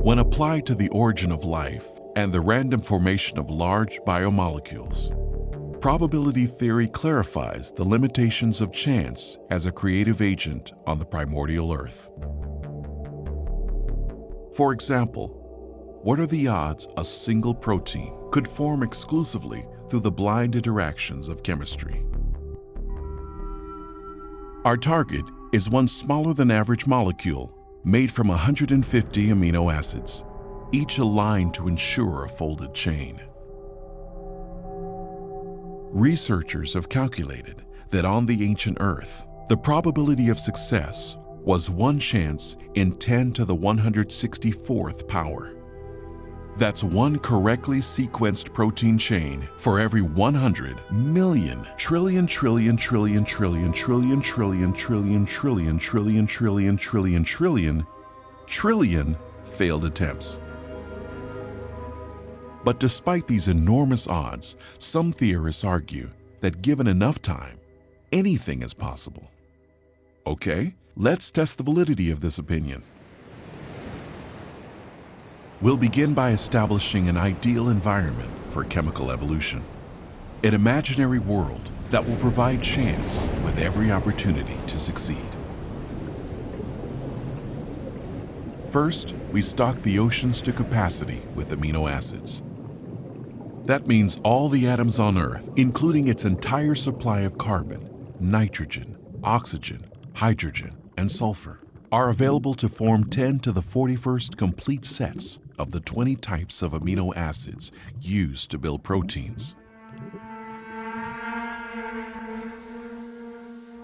When applied to the origin of life and the random formation of large biomolecules, probability theory clarifies the limitations of chance as a creative agent on the primordial Earth. For example, what are the odds a single protein could form exclusively through the blind interactions of chemistry? Our target is one smaller than average molecule made from 150 amino acids, each aligned to ensure a folded chain. Researchers have calculated that on the ancient Earth, the probability of success was 1 chance in 10 to the 164th power. That's one correctly sequenced protein chain for every 100 million trillion trillion trillion trillion trillion trillion trillion trillion trillion trillion trillion trillion trillion failed attempts. But despite these enormous odds, some theorists argue that given enough time, anything is possible. Okay, let's test the validity of this opinion. We'll begin by establishing an ideal environment for chemical evolution, an imaginary world that will provide chance with every opportunity to succeed. First, we stock the oceans to capacity with amino acids. That means all the atoms on Earth, including its entire supply of carbon, nitrogen, oxygen, hydrogen, and sulfur, are available to form 10 to the 41st complete sets of the 20 types of amino acids used to build proteins.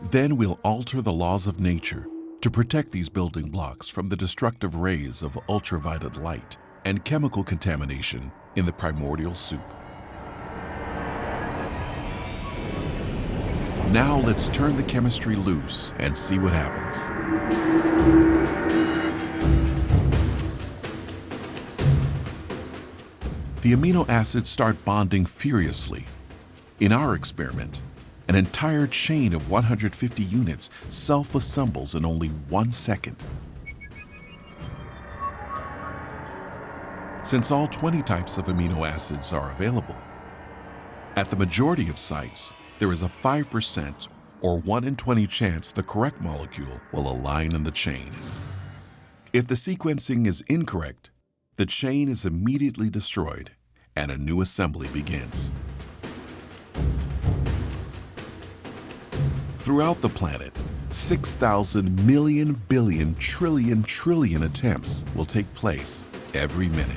Then we'll alter the laws of nature to protect these building blocks from the destructive rays of ultraviolet light and chemical contamination in the primordial soup. Now let's turn the chemistry loose and see what happens. The amino acids start bonding furiously. In our experiment, an entire chain of 150 units self-assembles in only 1 second. Since all 20 types of amino acids are available, at the majority of sites, there is a 5% or 1 in 20 chance the correct molecule will align in the chain. If the sequencing is incorrect, the chain is immediately destroyed and a new assembly begins. Throughout the planet, 6,000 million billion trillion trillion attempts will take place every minute.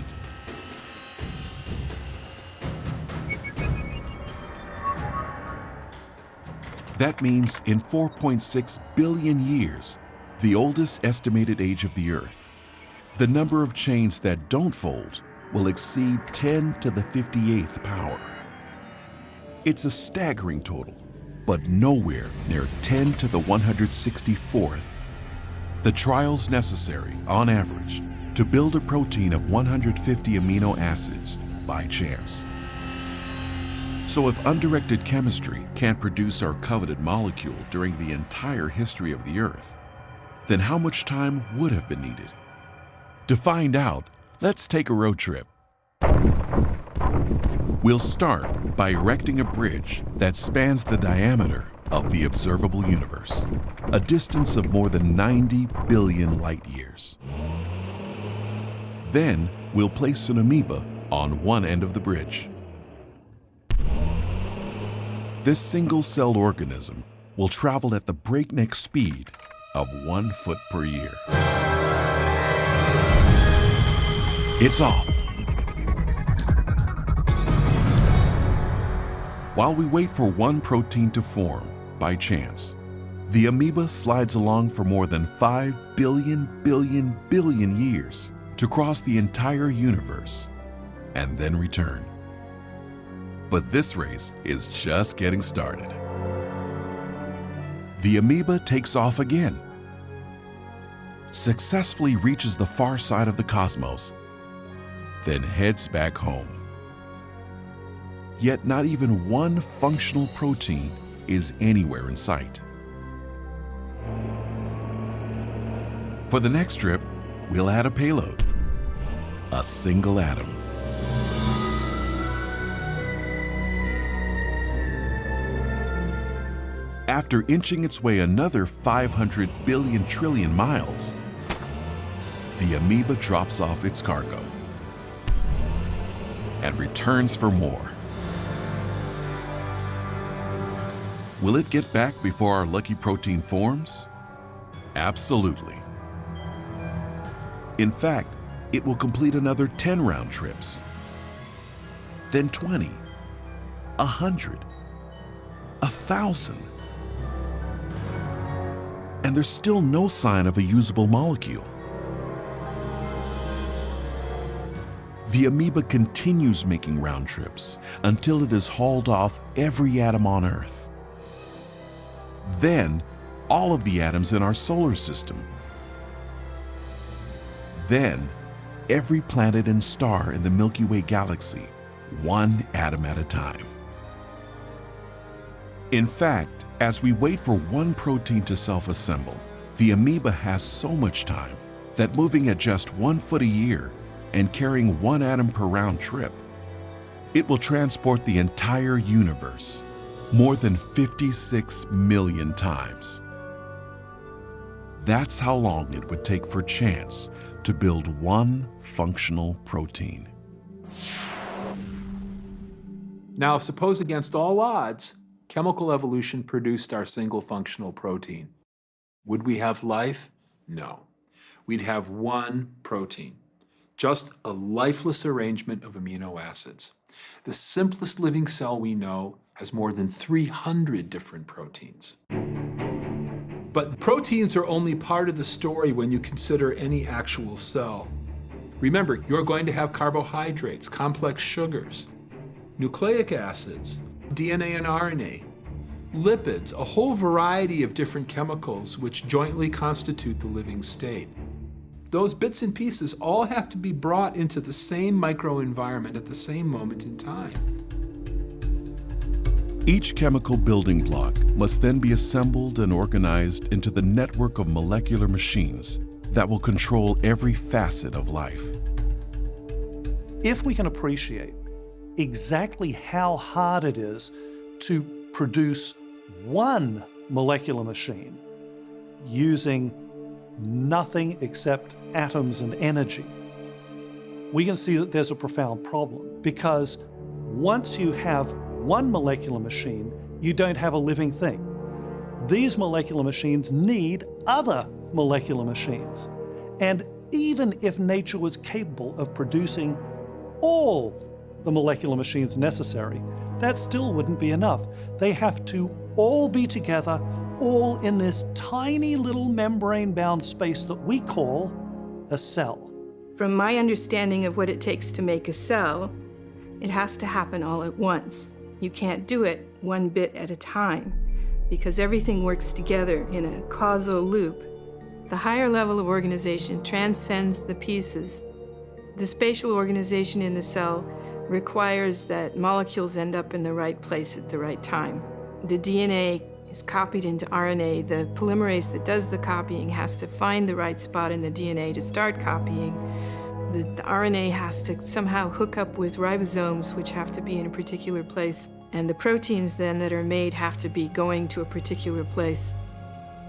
That means in 4.6 billion years, the oldest estimated age of the Earth, the number of chains that don't fold will exceed 10 to the 58th power. It's a staggering total, but nowhere near 10 to the 164th. The trials necessary, on average, to build a protein of 150 amino acids by chance. So if undirected chemistry can't produce our coveted molecule during the entire history of the Earth, then how much time would have been needed? To find out, let's take a road trip. We'll start by erecting a bridge that spans the diameter of the observable universe, a distance of more than 90 billion light years. Then we'll place an amoeba on one end of the bridge. This single-celled organism will travel at the breakneck speed of 1 foot per year. It's off. While we wait for one protein to form by chance, the amoeba slides along for more than 5 billion years to cross the entire universe and then return. But this race is just getting started. The amoeba takes off again, successfully reaches the far side of the cosmos, then heads back home. Yet not even one functional protein is anywhere in sight. For the next trip, we'll add a payload. a single atom. After inching its way another 500 billion trillion miles, the amoeba drops off its cargo and returns for more. Will it get back before our lucky protein forms? Absolutely. In fact, it will complete another 10 round trips, then 20, 100, 1,000. And there's still no sign of a usable molecule. The amoeba continues making round trips until it has hauled off every atom on Earth. Then, all of the atoms in our solar system. Then, every planet and star in the Milky Way galaxy, one atom at a time. In fact, as we wait for one protein to self-assemble, the amoeba has so much time that moving at just 1 foot a year and carrying 1 atom per round trip, it will transport the entire universe more than 56 million times. That's how long it would take for chance to build one functional protein. Now, suppose against all odds, chemical evolution produced our single functional protein. Would we have life? No. We'd have one protein, just a lifeless arrangement of amino acids. The simplest living cell we know has more than 300 different proteins. But proteins are only part of the story when you consider any actual cell. Remember, you're going to have carbohydrates, complex sugars, nucleic acids, DNA and RNA, lipids, a whole variety of different chemicals which jointly constitute the living state. Those bits and pieces all have to be brought into the same microenvironment at the same moment in time. Each chemical building block must then be assembled and organized into the network of molecular machines that will control every facet of life. If we can appreciate exactly how hard it is to produce one molecular machine using nothing except atoms and energy, we can see that there's a profound problem, because once you have one molecular machine, you don't have a living thing. These molecular machines need other molecular machines. And even if nature was capable of producing all the molecular machines necessary, that still wouldn't be enough. They have to all be together, all in this tiny little membrane-bound space that we call a cell. From my understanding of what it takes to make a cell, it has to happen all at once. You can't do it one bit at a time, because everything works together in a causal loop. The higher level of organization transcends the pieces. The spatial organization in the cell requires that molecules end up in the right place at the right time. The DNA is copied into RNA. The polymerase that does the copying has to find the right spot in the DNA to start copying. The RNA has to somehow hook up with ribosomes, which have to be in a particular place. And the proteins then that are made have to be going to a particular place.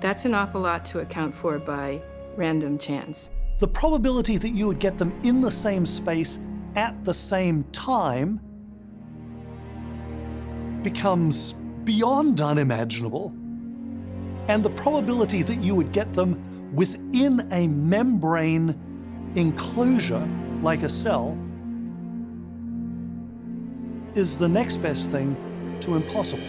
That's an awful lot to account for by random chance. The probability that you would get them in the same space at the same time becomes beyond unimaginable. And the probability that you would get them within a membrane enclosure, like a cell, is the next best thing to impossible.